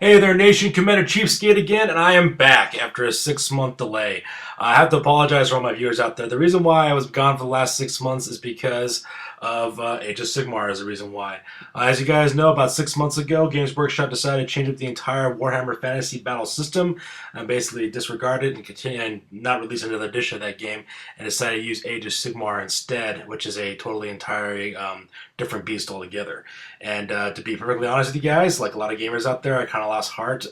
Hey there, Nation. Commander CheapSkate again, and I am back after a 6-month delay. I have to apologize for all my viewers out there. The reason why I was gone for the last 6 months is because of Age of Sigmar is the reason why. As you guys know, about 6 months ago, Games Workshop decided to change up the entire Warhammer Fantasy Battle system and basically disregard it and continue and not release another edition of that game, and decided to use Age of Sigmar instead, which is a totally entirely different beast altogether. And to be perfectly honest with you guys, like a lot of gamers out there, I kind of lost heart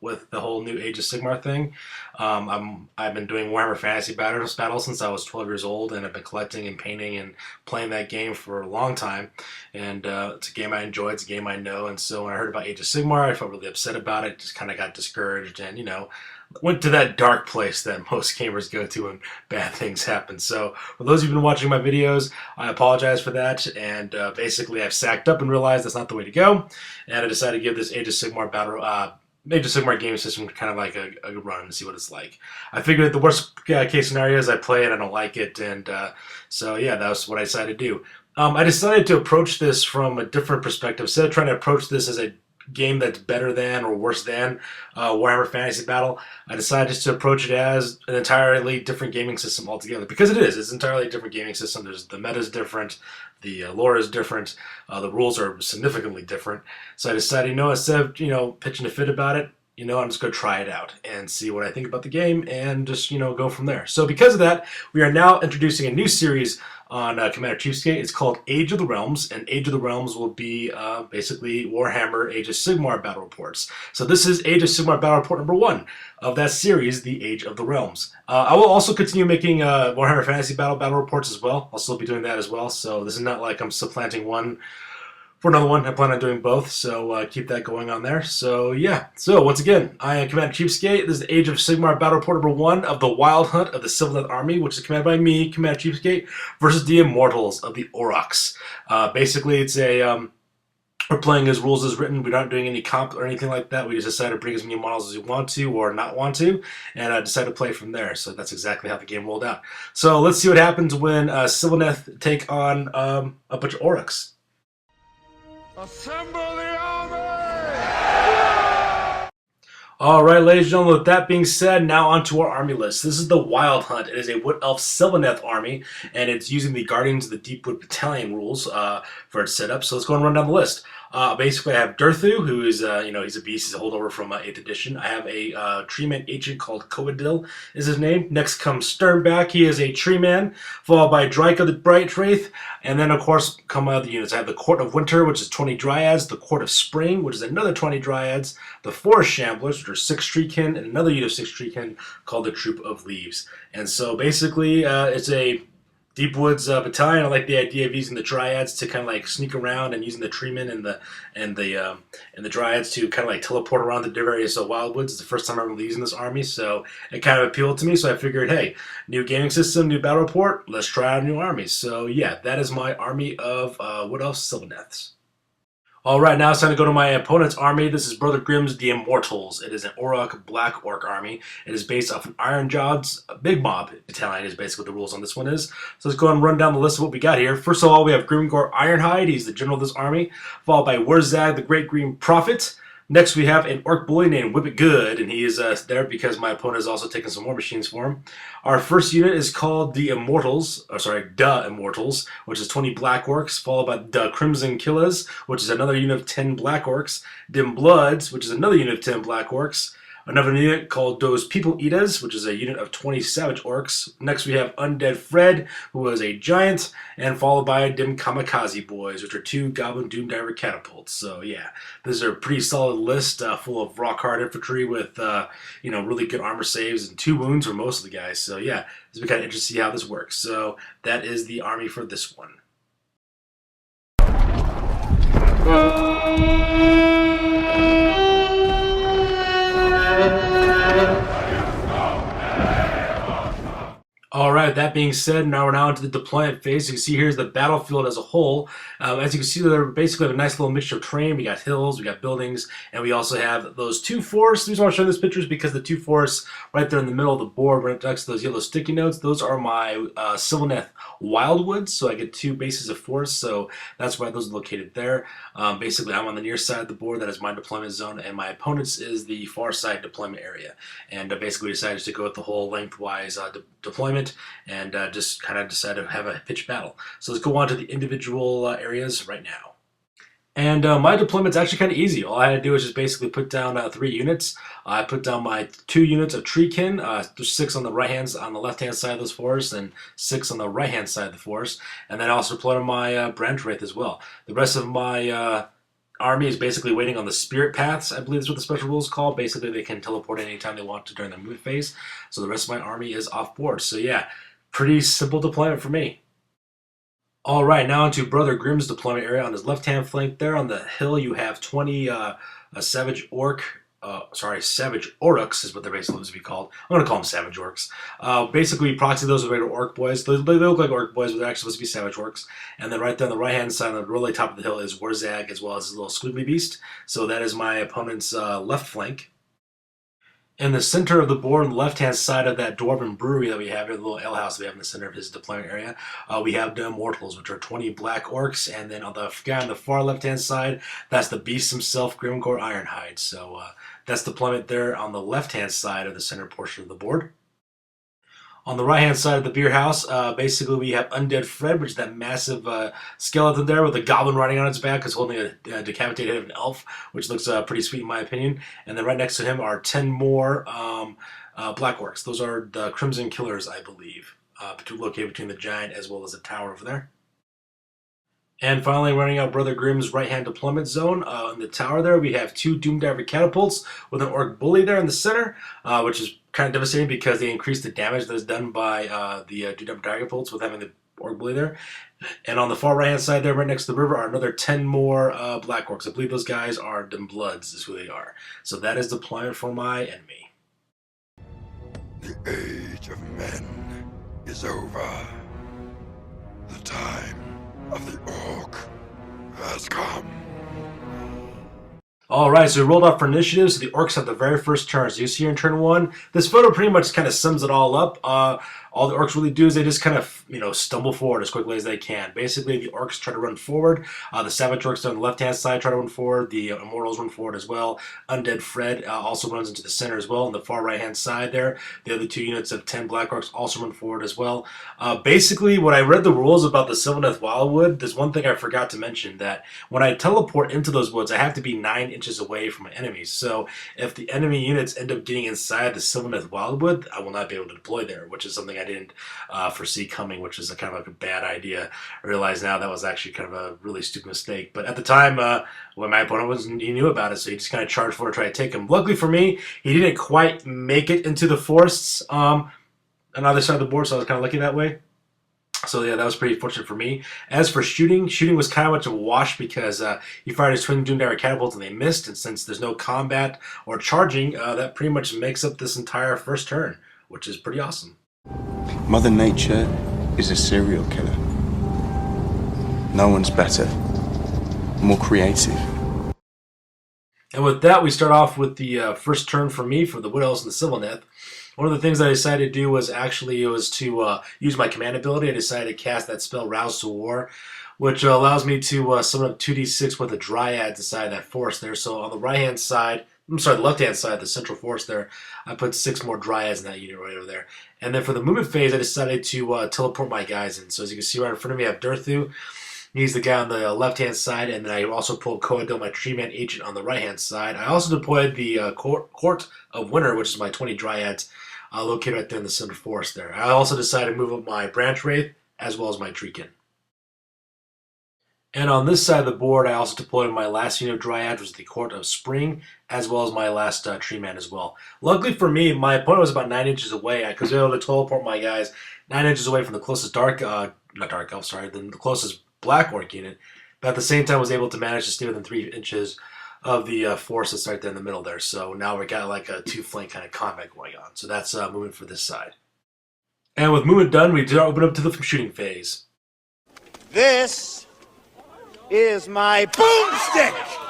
with the whole new Age of Sigmar thing. I've been doing Warhammer Fantasy Battle since I was 12 years old, and I've been collecting and painting and playing that game for a long time. And it's a game I enjoy, it's a game I know, and so when I heard about Age of Sigmar, I felt really upset about it, just kind of got discouraged, and went to that dark place that most gamers go to when bad things happen. So for those who've been watching my videos, I apologize for that, and basically I've sacked up and realized that's not the way to go, and I decided to give this Age of Sigmar Age of Sigmar game system kind of like a run and see what it's like. I figured the worst case scenario is I play it, I don't like it, and so yeah, that's what I decided to do. I decided to approach this from a different perspective. Instead of trying to approach this as a game that's better than or worse than Warhammer Fantasy Battle, I decided just to approach it as an entirely different gaming system altogether. Because it is. It's an entirely different gaming system. The meta is different. The lore is different. The rules are significantly different. So I decided, instead of, pitching a fit about it, I'm just going to try it out and see what I think about the game and just, go from there. So because of that, we are now introducing a new series on Commander CheapSkate. It's called Age of the Realms, and Age of the Realms will be basically Warhammer Age of Sigmar battle reports. So this is Age of Sigmar battle report number 1 of that series, the Age of the Realms. I will also continue making Warhammer Fantasy battle reports as well. I'll still be doing that as well, so this is not like I'm supplanting one for another one. I plan on doing both, so keep that going on there. So yeah, so once again, I am Commander CheapSkate. This is the Age of Sigmar battle report number 1 of the Wild Hunt of the Sylvaneth army, which is commanded by me, Commander CheapSkate, versus the Immortals of the Orruks. Basically, it's we're playing as rules as written. We're not doing any comp or anything like that. We just decided to bring as many models as we want to or not want to, and I decided to play from there. So that's exactly how the game rolled out. So let's see what happens when Sylvaneth take on a bunch of Orruks. Assemble the army! Alright, ladies and gentlemen, with that being said, now onto our army list. This is the Wild Hunt. It is a Wood Elf Sylvaneth army, and it's using the Guardians of the Deepwood Battalion rules for its setup. So let's go and run down the list. Basically, I have Durthu, who is, he's a beast. He's a holdover from 8th edition. I have a Treeman agent called Coadil, is his name. Next comes Sternback. He is a Treeman, followed by Dryka the Bright Wraith. And then, of course, come out the units. I have the Court of Winter, which is 20 Dryads. The Court of Spring, which is another 20 Dryads. The Forest Shamblers, which are 6 Treekin. And another unit of 6 Treekin called the Troop of Leaves. And so, basically, it's a Deep Woods battalion. I like the idea of using the Dryads to kind of like sneak around and using the Treemen and the Dryads to kind of like teleport around the various Wildwoods. It's the first time I'm really using this army, so it kind of appealed to me. So I figured, hey, new gaming system, new battle report, let's try out a new army. So yeah, that is my army of Wood Elf Sylvaneths. Alright, now it's time to go to my opponent's army. This is Brother Grimm's The Immortals. It is an Orruk Black Orc army. It is based off an Iron Jobs Big Mob battalion is basically what the rules on this one is. So let's go and run down the list of what we got here. First of all, we have Grimgor Ironhide. He's the general of this army. Followed by Wurzag, the Great Green Prophet. Next, we have an orc bully named Whip It Good, and he is there because my opponent has also taken some war machines for him. Our first unit is called the Immortals, Da Immortals, which is 20 Black Orcs, followed by the Crimson Killers, which is another unit of 10 Black Orcs. Dim Bloods, which is another unit of 10 Black Orcs. Another unit called Those People Eaters, which is a unit of 20 Savage Orcs. Next we have Undead Fred, who is a giant, and followed by Dim Kamikaze Boys, which are 2 Goblin Doomdiver Catapults. So yeah, this is a pretty solid list full of rock hard infantry with really good armor saves and 2 wounds for most of the guys. So yeah, it's been kind of interesting to see how this works. So that is the army for this one. All right, that being said, now we're now into the deployment phase. You can see here's the battlefield as a whole. As you can see, they're basically have a nice little mixture of terrain. We got hills, we got buildings, and we also have those two forests. The reason why I'm showing this picture is because the two forests right there in the middle of the board, right next to those yellow sticky notes, those are my Sylvaneth wildwoods. So I get two bases of forest, so that's why those are located there. Basically, I'm on the near side of the board. That is my deployment zone, and my opponent's is the far side deployment area. And basically, we decided to go with the whole lengthwise deployment and just kind of decided to have a pitched battle. So let's go on to the individual areas right now. And my deployment's actually kind of easy. All I had to do is just basically put down 3 units. I put down my 2 units of treekin. There's 6 on the on the left-hand side of those forests, and 6 on the right-hand side of the forest. And then I also deployed my branch wraith as well. The rest of my army is basically waiting on the spirit paths. I believe that's what the special rule is called. Basically, they can teleport anytime they want to during the move phase. So the rest of my army is off board. So yeah, pretty simple deployment for me. All right, now into Brother Grimm's deployment area. On his left-hand flank there on the hill, you have 20 Savage Orc. Savage Orruks is what they're basically supposed to be called. I'm going to call them Savage Orcs. Basically, proxy those are regular Orc boys. They look like Orc boys, but they're actually supposed to be Savage Orcs. And then right there on the right-hand side, on the really top of the hill, is Warzag, as well as his little squiggly beast. So that is my opponent's left flank. In the center of the board, on the left-hand side of that dwarven brewery that we have here, the little ale house we have in the center of his deployment area, we have the Immortals, which are 20 black orcs, and then on the guy on the far left-hand side, that's the beast himself, Grimgor Ironhide. So that's deployment there on the left-hand side of the center portion of the board. On the right-hand side of the beer house, basically we have Undead Fred, which is that massive skeleton there with a goblin riding on its back, is holding a decapitated head of an elf, which looks pretty sweet in my opinion. And then right next to him are 10 more Black Orcs. Those are the Crimson Killers, I believe, located between the giant as well as the tower over there. And finally, running out Brother Grimm's right-hand deployment zone. In the tower there, we have 2 Doomdiver catapults with an Orc Bully there in the center, which is kind of devastating because they increase the damage that is done by the Doomdiver catapults with having the Orc Bully there. And on the far right-hand side there, right next to the river, are another 10 more Black Orcs. I believe those guys are Bloods, is who they are. So that is deployment for my enemy. The age of men is over. The time of the Orc has come. Alright, so we rolled off for initiative, so the Orcs have the very first turn. So you see here in turn 1, this photo pretty much kind of sums it all up. All the Orcs really do is they just kind of, stumble forward as quickly as they can. Basically, the Orcs try to run forward. The Savage Orcs on the left-hand side try to run forward. The Immortals run forward as well. Undead Fred also runs into the center as well. On the far right-hand side there, the other 2 units of 10 Black Orcs also run forward as well. Basically, when I read the rules about the Sylvaneth Wildwood, there's one thing I forgot to mention, that when I teleport into those woods, I have to be 9 inches away from my enemies. So if the enemy units end up getting inside the Sylvaneth Wildwood, I will not be able to deploy there, which is something I didn't foresee coming, which is a kind of like a bad idea. I realize now that was actually kind of a really stupid mistake. But at the time, when my opponent was, he knew about it, so he just kind of charged forward to try to take him. Luckily for me, he didn't quite make it into the forests on either side of the board, so I was kind of lucky that way. So yeah, that was pretty fortunate for me. As for shooting was kind of much of a wash because he fired his twin Doomdiver catapults and they missed. And since there's no combat or charging, that pretty much makes up this entire first turn, which is pretty awesome. Mother Nature is a serial killer. No one's better, more creative. And with that, we start off with the first turn for me for the Wood Elves and the Sylvaneth. One of the things I decided to do was to use my command ability. I decided to cast that spell Rouse to War, which allows me to summon up 2d6 with a Dryad inside that forest there. So on the right-hand side, the left-hand side, the central forest there, I put 6 more Dryads in that unit right over there. And then for the movement phase, I decided to teleport my guys in. So as you can see right in front of me, I have Durthu. He's the guy on the left-hand side, and then I also pulled Coadil, my Tree Man agent, on the right-hand side. I also deployed the Court of Winter, which is my 20 Dryads, located right there in the center forest there. I also decided to move up my Branch Wraith, as well as my Treekin. And on this side of the board, I also deployed my last unit of Dryad, which was the Court of Spring, as well as my last Tree Man as well. Luckily for me, my opponent was about 9 inches away. I was able to teleport my guys 9 inches away from the closest the closest Black Orc unit, but at the same time was able to manage to stay within 3 inches of the forest that's right there in the middle there. So now we got like a 2-flank kind of combat going on. So that's moving for this side. And with movement done, we open up to the shooting phase. This is my boomstick!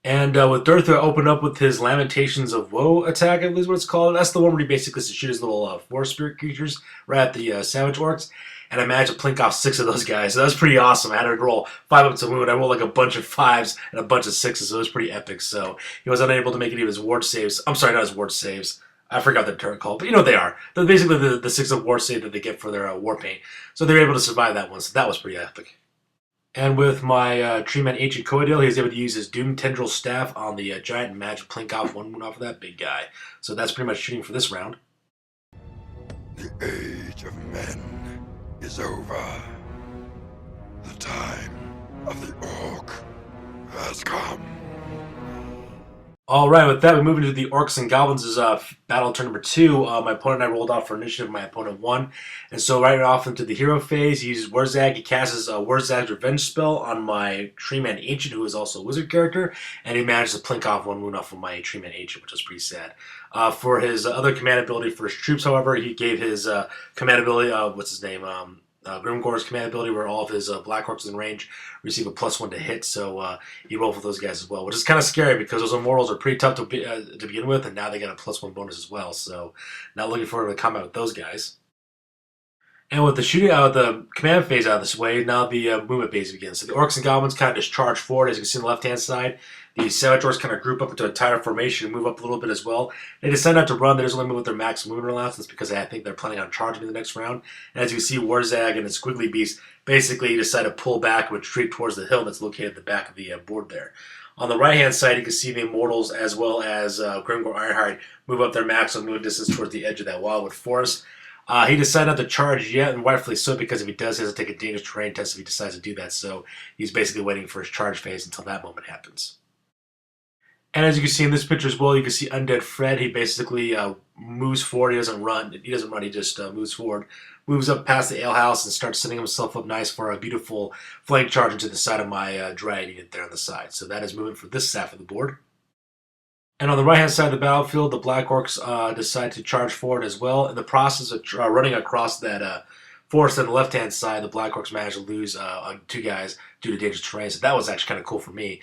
And with Durthu, I open up with his Lamentations of Woe attack, I believe is what it's called. That's the one where he basically has to shoot his little forest spirit creatures right at the Savage Orcs. And I managed to plink off 6 of those guys. So that was pretty awesome. I had to roll 5 up to wound. I rolled like a bunch of 5s and a bunch of 6s, so it was pretty epic. So he was unable to make any of his ward saves. I'm sorry, not his ward saves. I forgot the turret call, but you know what they are. They're basically the 6 of war save that they get for their war paint. So they were able to survive that one, so that was pretty epic. And with my Treeman Ancient Coadil, he was able to use his Doom Tendril Staff on the giant and managed to plink off 1 wound off of that big guy. So that's pretty much shooting for this round. The age of men is over. The time of the Orc has come. Alright, with that, we move into the Orcs and Goblins' battle turn number 2. My opponent and I rolled off for initiative, my opponent won. And so right off into the hero phase, he uses Wurzag. He casts Wurzag's Revenge spell on my Treeman Ancient, who is also a wizard character, and he managed to plink off 1 wound off of my Treeman Ancient, which was pretty sad. For his other command ability for his troops, however, he gave his command ability, Grimgore's command ability, where all of his Black Orcs in range receive a +1 to hit, so he rolled for those guys as well, which is kind of scary because those Immortals are pretty tough to begin with, and now they get a +1 bonus as well, so not looking forward to the combat with those guys. And with the shooting out, the command phase out of this way, now the movement phase begins. So the Orcs and Goblins kind of just charge forward, as you can see on the left-hand side. The Savage Orcs kind of group up into a tighter formation and move up a little bit as well. They decide not to run. They just only move with their max movement allowance. That's because I think they're planning on charging in the next round. And as you can see, Wurzag and his Squiggly Beast basically decide to pull back and retreat towards the hill that's located at the back of the board there. On the right-hand side, you can see the Immortals as well as Grimgor Ironhide move up their max movement distance towards the edge of that Wildwood Forest. He decided not to charge yet, and rightfully so, because if he does, he has to take a dangerous terrain test if he decides to do that. So he's basically waiting for his charge phase until that moment happens. And as you can see in this picture as well, you can see Undead Fred. He basically moves forward. He doesn't run. He just moves forward. Moves up past the alehouse and starts setting himself up nice for a beautiful flank charge into the side of my Dryad unit there on the side. So that is moving for this half of the board. And on the right-hand side of the battlefield, the Black Orcs decide to charge forward as well. In the process of running across that forest on the left-hand side, the Black Orcs managed to lose 2 guys due to dangerous terrain. So that was actually kind of cool for me.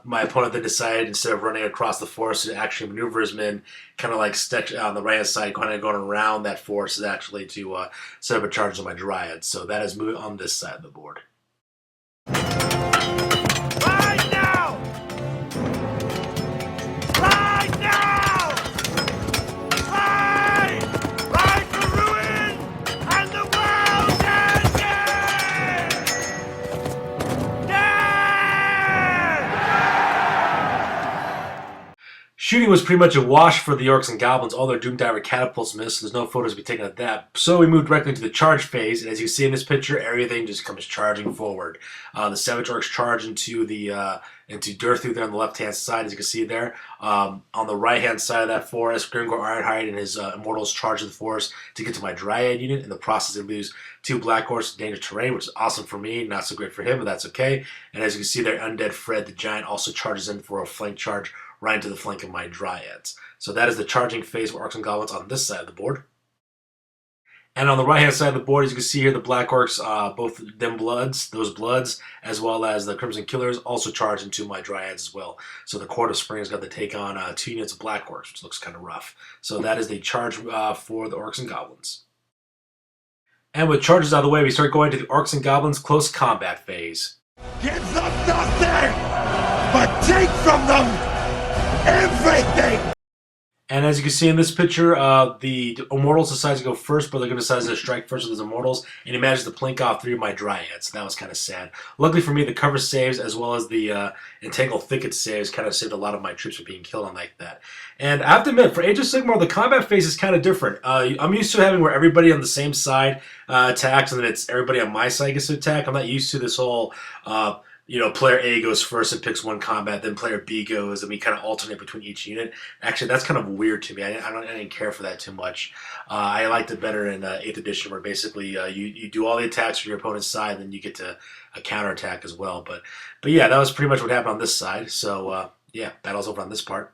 My opponent then decided, instead of running across the forest, to actually maneuver his men kind of like stretch on the right-hand side, kind of going around that forest, actually to set up a charge on my Dryad. So that is moving on this side of the board. Right now! Right now! Right! Right for ruin and the world's ending! Death! Shooting was pretty much a wash for the Orcs and Goblins. All their Doomdiver catapults missed, so there's no photos to be taken of that. So we moved directly into the charge phase, and as you see in this picture, everything just comes charging forward. The Savage Orcs charge into Durthu there on the left-hand side, as you can see there. On the right-hand side of that forest, Grimgor Ironhide and his Immortals charge the forest to get to my Dryad unit. In the process, they lose 2 Black Orcs to dangerous terrain, which is awesome for me, not so great for him, but that's okay. And as you can see there, Undead Fred, the Giant, also charges in for a flank charge right into the flank of my Dryads. So that is the charging phase of Orcs and Goblins on this side of the board. And on the right-hand side of the board, as you can see here, the Black Orcs, both those Bloods, as well as the Crimson Killers, also charge into my Dryads as well. So the Court of Spring has got to take on 2 units of Black Orcs, which looks kind of rough. So that is the charge for the Orcs and Goblins. And with charges out of the way, we start going to the Orcs and Goblins close combat phase. Give them nothing, but take from them everything! And as you can see in this picture, the Immortals decides to go first, but they're going to decide to strike first with his Immortals, and he managed to plink off 3 of my Dryads. So that was kind of sad. Luckily for me, the cover saves as well as the Entangled Thicket saves kind of saved a lot of my troops from being killed on like that. And I have to admit, for Age of Sigmar, the combat phase is kind of different. I'm used to having where everybody on the same side attacks, and then it's everybody on my side gets to attack. I'm not used to this whole... player A goes first and picks one combat, then player B goes, and we kind of alternate between each unit. Actually, that's kind of weird to me. I didn't care for that too much. I liked it better in 8th edition, where basically you do all the attacks from your opponent's side, and then you get to a counterattack as well. But yeah, that was pretty much what happened on this side. So yeah, battle's over on this part.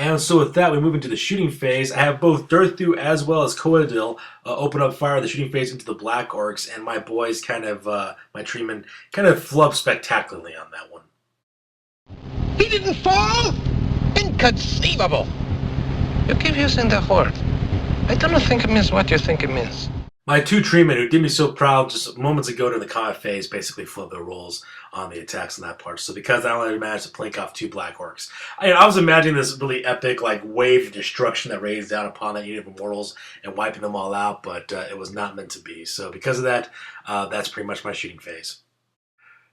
And so with that, we move into the shooting phase. I have both Durthu as well as Coadil open up fire the shooting phase into the Black Orcs, and my boys my treemen kind of flub spectacularly on that one. He didn't fall? Inconceivable! You keep using the horde. I don't think it means what you think it means. My two treemen who did me so proud just moments ago during the combat phase basically flipped their roles on the attacks in that part. So because I only managed to plink off 2 Black Orcs. I was imagining this really epic wave of destruction that rains down upon that unit of immortals and wiping them all out, but it was not meant to be. So because of that, that's pretty much my shooting phase.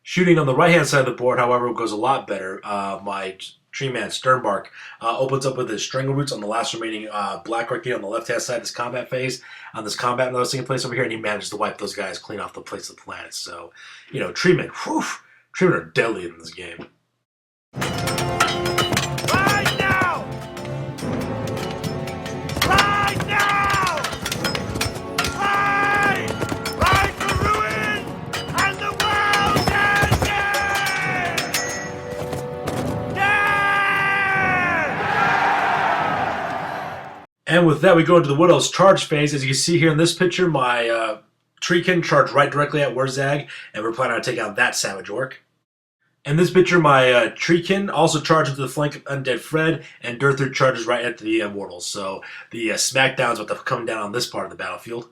Shooting on the right-hand side of the board, however, goes a lot better. My Treeman Sternbark opens up with his Strangle Roots on the last remaining Black Orc on the left-hand side of this combat phase. On this combat that was taking place over here, and he manages to wipe those guys clean off the place of the planet. So, Treemen are deadly in this game. Right now! Right now! Right! Right for ruin! And the world ending! And with that, we go into the Widow's charge phase. As you can see here in this picture, my Treekin charged right directly at Wurzag, and we're planning on taking out that Savage Orc. In this picture, my Treekin also charges to the flank of Undead Fred, and Durthu charges right at the Immortals. So the Smackdown's about to come down on this part of the battlefield.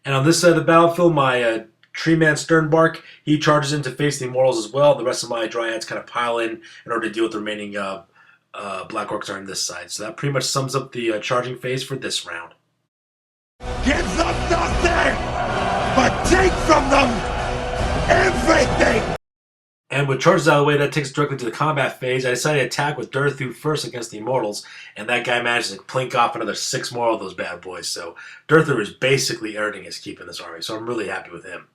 And on this side of the battlefield, my Treeman Sternbark, he charges in to face the Immortals as well. The rest of my Dryads kind of pile in order to deal with the remaining Black Orcs are on this side. So that pretty much sums up the charging phase for this round. Give them nothing, but take from them everything! And with charges out of the way, that takes us directly to the combat phase. I decided to attack with Durthu first against the Immortals, and that guy managed to plink off another 6 more of those bad boys. So Durthu is basically earning his keep in this army, so I'm really happy with him.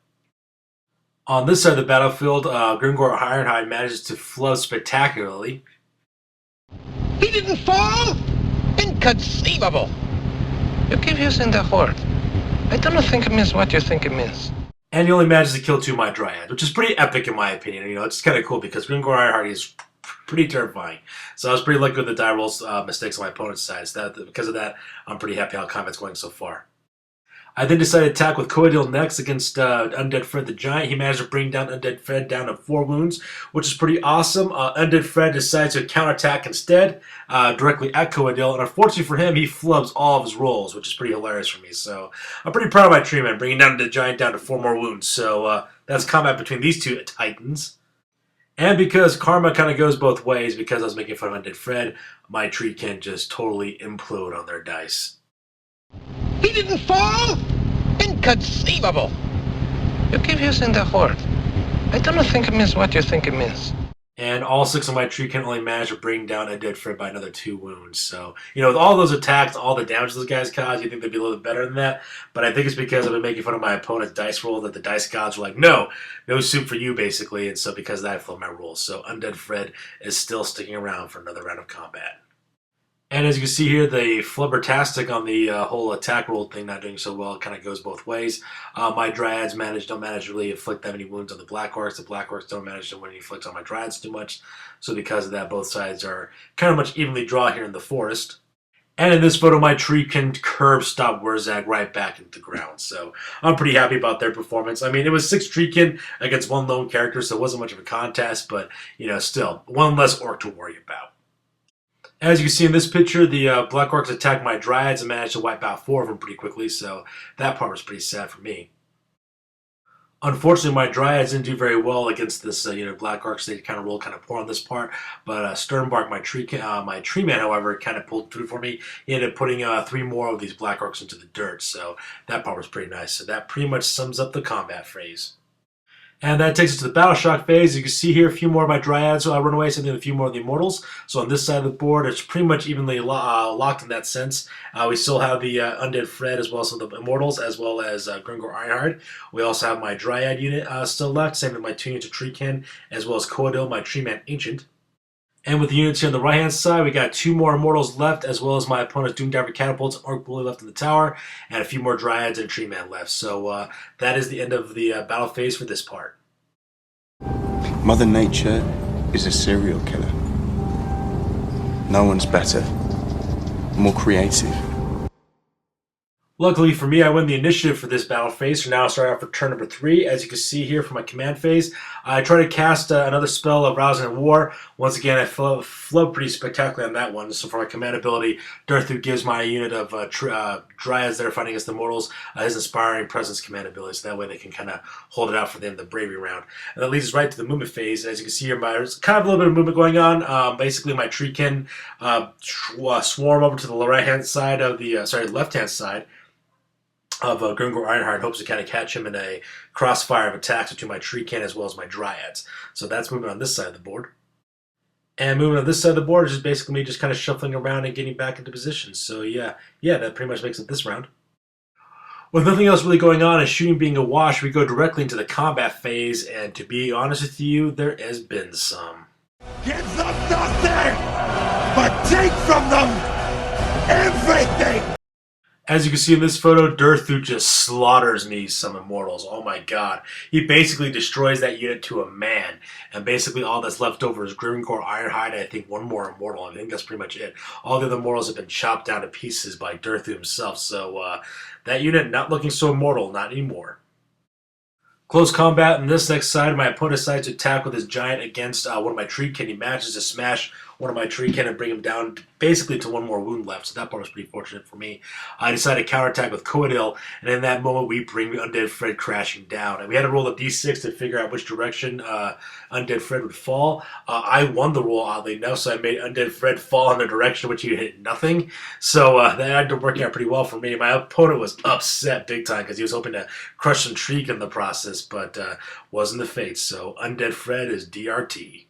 On this side of the battlefield, Grimgor Ironhide manages to flow spectacularly. He didn't fall? Inconceivable! You keep using the horde. I don't think it means what you think it means. And he only manages to kill 2 of my Dryads, which is pretty epic in my opinion. It's kind of cool because Grimgor Ironheart is pretty terrifying. So I was pretty lucky with the die rolls mistakes on my opponent's side. So because of that, I'm pretty happy how combat's going so far. I then decided to attack with Coadil next against Undead Fred the Giant. He managed to bring down Undead Fred down to 4 wounds, which is pretty awesome. Undead Fred decides to counterattack instead, directly at Coadil. And unfortunately for him, he flubs all of his rolls, which is pretty hilarious for me. So I'm pretty proud of my Treeman, bringing down the Giant down to 4 more wounds. So that's combat between these 2 Titans. And because karma kind of goes both ways, because I was making fun of Undead Fred, my tree can just totally implode on their dice. He didn't fall? Inconceivable! You keep using the horde. I don't think it means what you think it means. And all 6 of my tree can only manage to bring down Undead Fred by another 2 wounds. So, with all those attacks, all the damage those guys cause, you think they'd be a little bit better than that. But I think it's because I've been making fun of my opponent's dice roll that the dice gods were like, no soup for you, basically. And so because of that, I flipped my rules. So Undead Fred is still sticking around for another round of combat. And as you can see here, the Flubbertastic on the whole attack roll thing not doing so well. It kind of goes both ways. My Dryads don't manage to really inflict that many wounds on the Black Orcs. The Black Orcs don't manage to win any inflicts on my Dryads too much. So because of that, both sides are kind of much evenly drawn here in the forest. And in this photo, my tree can curb stop Wurzag right back into the ground. So I'm pretty happy about their performance. I mean, it was 6 Treekin against 1 lone character, so it wasn't much of a contest. But, still, 1 less Orc to worry about. As you can see in this picture, the Black Orcs attacked my Dryads and managed to wipe out 4 of them pretty quickly, so that part was pretty sad for me. Unfortunately, my Dryads didn't do very well against this Black Orcs. They kind of rolled kind of poor on this part, but Sternbark, my Treeman, however, kind of pulled through for me. He ended up putting 3 more of these Black Orcs into the dirt, so that part was pretty nice. So that pretty much sums up the combat phase. And that takes us to the Battle Shock phase. You can see here a few more of my Dryads run away, same thing with a few more of the Immortals. So on this side of the board, it's pretty much evenly locked in that sense. We still have the Undead Fred as well as the Immortals, as well as Grimgor Ironheart. We also have my Dryad unit still left, same with my 2 units of Treekin, as well as Coadil, my Treeman Ancient. And with the units here on the right-hand side, we got 2 more Immortals left, as well as my opponent's Doomdiver Catapults and Orc Bully left in the tower, and a few more Dryads and Treeman left. So that is the end of the battle phase for this part. Mother Nature is a serial killer. No one's better, more creative. Luckily for me, I win the initiative for this battle phase, so now I start out for turn number 3. As you can see here for my command phase, I try to cast another spell of Rousing in War. Once again, I flub pretty spectacularly on that one. So for my command ability, Darthu gives my unit of Dryads that are fighting against the Mortals his Inspiring Presence command ability, so that way they can kind of hold it out for the end of the Bravery round. And that leads us right to the movement phase. As you can see here, there's kind of a little bit of movement going on. Basically, my Treekin swarm over to the right-hand side of the, left-hand side of Grimgor Ironheart, hopes to kind of catch him in a crossfire of attacks between my Treekin as well as my Dryads. So that's moving on this side of the board. And moving on this side of the board is just basically me just kind of shuffling around and getting back into position. So yeah, that pretty much makes it this round. With nothing else really going on and shooting being a wash, we go directly into the combat phase, and to be honest with you, there has been some. Give them nothing, but take from them everything! As you can see in this photo, Darthu just slaughters me some Immortals. Oh my god. He basically destroys that unit to a man. And basically all that's left over is Grimgor Ironhide and I think one more Immortal. I think that's pretty much it. All the other Immortals have been chopped down to pieces by Darthu himself. So that unit not looking so immortal, not anymore. Close combat on this next side, my opponent decides to attack with his giant against one of my Treekin. He manages to smash one of my Treekin and bring him down basically to one more wound left, so that part was pretty fortunate for me. I decided to counterattack with Coadil, and in that moment we bring Undead Fred crashing down. And we had to roll a d6 to figure out which direction Undead Fred would fall. I won the roll, oddly enough, so I made Undead Fred fall in the direction which he hit nothing. So that ended up working out pretty well for me. My opponent was upset big time because he was hoping to crush some Treekin in the process, but wasn't the fate. So Undead Fred is DRT.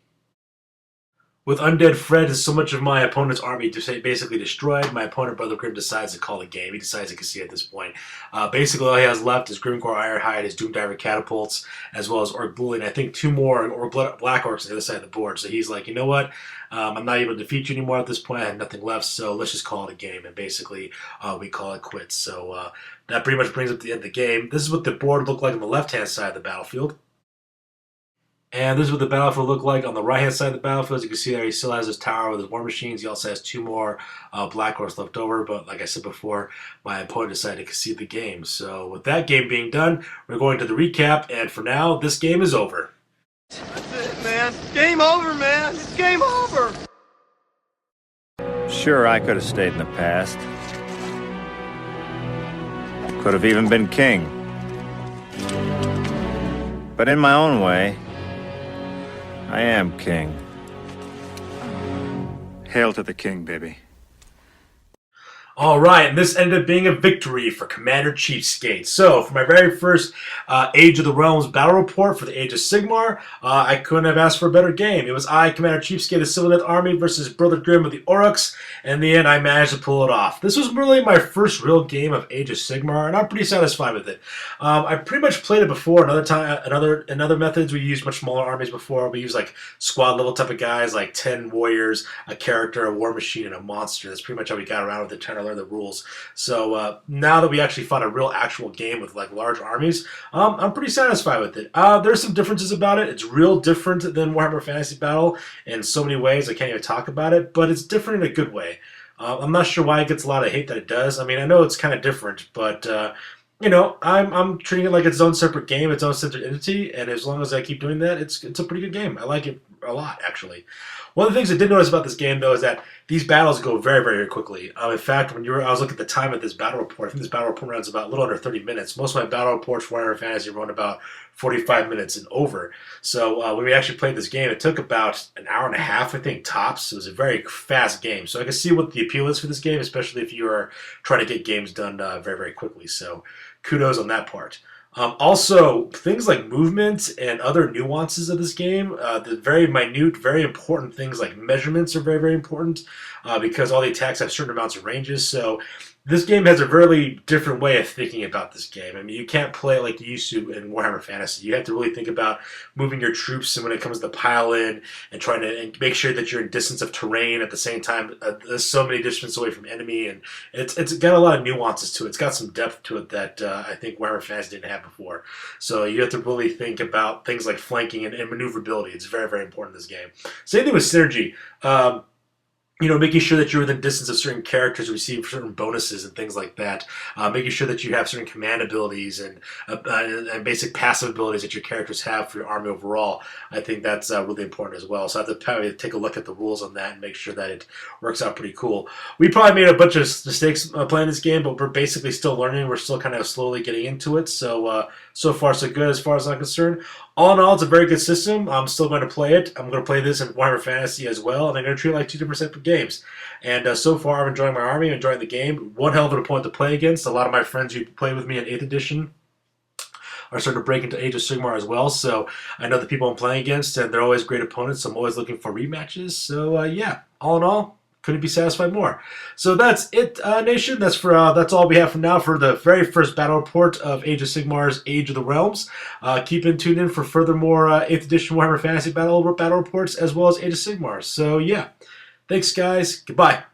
With Undead Fred, so much of my opponent's army basically destroyed, my opponent, Brother Grim, decides to call the game. He decides he can see at this point. Basically, all he has left is Grimgor Ironhide, his Doomdiver Catapults, as well as Orc Bully, and I think 2 more Black Orcs on the other side of the board. So he's like, you know what? I'm not able to defeat you anymore at this point. I have nothing left, so let's just call it a game. And basically, we call it quits. So that pretty much brings up the end of the game. This is what the board looked like on the left-hand side of the battlefield. And this is what the battlefield looked like on the right-hand side of the battlefield. As you can see there, he still has his tower with his war machines. He also has 2 more Black Orcs left over. But like I said before, my opponent decided to concede the game. So with that game being done, we're going to the recap. And for now, this game is over. That's it, man. Game over, man. It's game over. Sure, I could have stayed in the past. Could have even been king. But in my own way, I am king. Hail to the king, baby. Alright, and this ended up being a victory for Commander CheapSkate. So, for my very first Age of the Realms battle report for the Age of Sigmar, I couldn't have asked for a better game. It was Commander CheapSkate of the Sylvaneth army versus Brother Grim of the Orruks, and in the end I managed to pull it off. This was really my first real game of Age of Sigmar, and I'm pretty satisfied with it. I pretty much played it before. In other methods, we used much smaller armies before. We used like squad level type of guys, like 10 warriors, a character, a war machine, and a monster. That's pretty much how we got around with it, trying to learn the rules. So now that we actually fought a real actual game with like large armies, I'm pretty satisfied with it. There's some differences about it. It's real different than Warhammer Fantasy Battle in so many ways. I can't even talk about it, but it's different in a good way. I'm not sure why it gets a lot of hate that it does. I mean, I know it's kind of different, but you know, I'm treating it like its own separate game, its own separate entity, and as long as I keep doing that, it's a pretty good game. I like it a lot, actually. One of the things I did notice about this game, though, is that these battles go very, very quickly. In fact, I was looking at the time of this battle report. I think this battle report runs about a little under 30 minutes. Most of my battle reports for Warhammer Fantasy run about 45 minutes and over. So when we actually played this game, it took about an hour and a half, I think, tops. It was a very fast game. So I can see what the appeal is for this game, especially if you are trying to get games done very, very quickly. So kudos on that part. Also, things like movement and other nuances of this game, the very minute, very important things like measurements are very, very important because all the attacks have certain amounts of ranges. So this game has a very different way of thinking about this game. I mean, you can't play it like you used to in Warhammer Fantasy. You have to really think about moving your troops and when it comes to pile in and trying to make sure that you're in distance of terrain at the same time. There's so many distance away from enemy, and it's got a lot of nuances to it. It's got some depth to it that I think Warhammer Fantasy didn't have before. So you have to really think about things like flanking and maneuverability. It's very, very important in this game. Same thing with synergy. making sure that you're within distance of certain characters, receive certain bonuses and things like that. Making sure that you have certain command abilities and basic passive abilities that your characters have for your army overall. I think that's really important as well. So I have to probably take a look at the rules on that and make sure that it works out pretty cool. We probably made a bunch of mistakes playing this game, but we're basically still learning. We're still kind of slowly getting into it. So so far so good as far as I'm concerned. All in all, it's a very good system. I'm still going to play it. I'm going to play this in Warhammer Fantasy as well, and I'm going to treat it like 2 different separate games. And so far, I'm enjoying my army, enjoying the game. One hell of an opponent to play against. A lot of my friends who play with me in 8th edition are starting to break into Age of Sigmar as well. So I know the people I'm playing against, and they're always great opponents. So I'm always looking for rematches. So yeah, all in all, couldn't be satisfied more. So that's it, Nation. That's all we have for now for the very first battle report of Age of Sigmar's Age of the Realms. Keep tuned in for furthermore 8th edition Warhammer Fantasy battle reports as well as Age of Sigmar. So yeah, thanks guys. Goodbye.